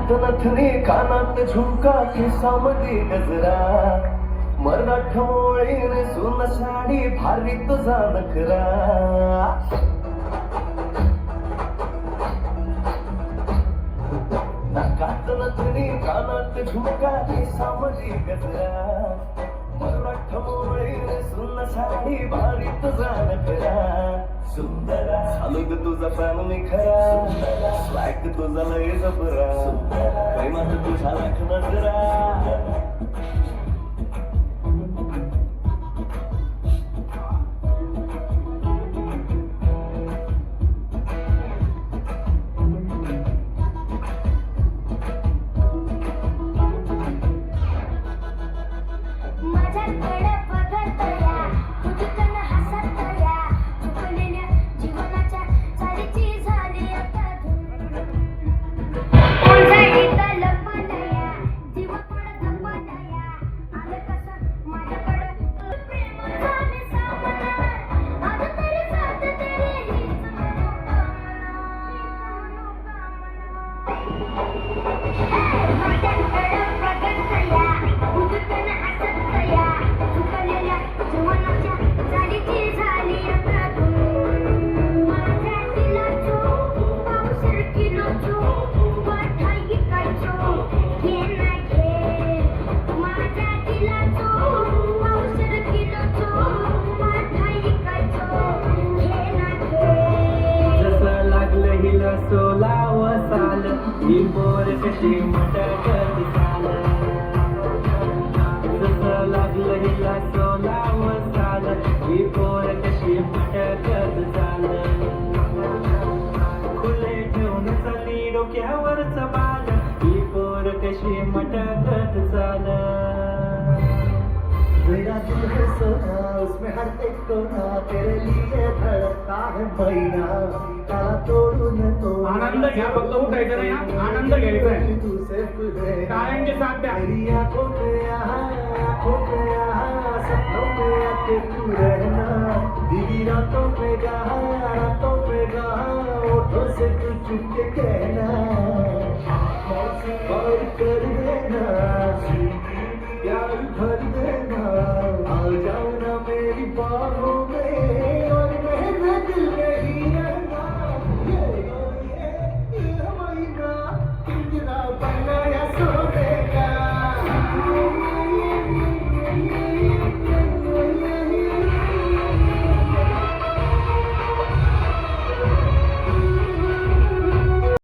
नाकात नथनी कानात झुमका केसामध्ये गजरा मराठा मोळीने सुन साडी भारी तुझा नखरा नाकात नथनी कानात झुमका केसामध्ये गजरा मराठा मोळीने सुन साडी भारी तुझा नखरा सुंदरा चालू तुझा फॅन मी खरा स्वॅग तुझा लय जबरा प्रेमात तुझा लाख नजरा सोलाव साल ही पोर कशी मटकत चाल जसं लागलं हिला सोलाव साल ही पोर कशी मटकत चाल खुले ठेवून चाली डोक्यावरच बाल ही पोर कशी मटकत चाल मेरा दिल है सोना उसमें हर एक कोना तेरे लिए धड़कता है महीना काला तोड़ून तो आनंद घ्या फक्त उठायचं नाही आनंद घ्यायचा आहे टाळ्यांचे साथ द्या मेरी आंखों पे यहाँ सपनों में आके तू रहना दीदी रातों पे कहा होठों से तू चुप के कहना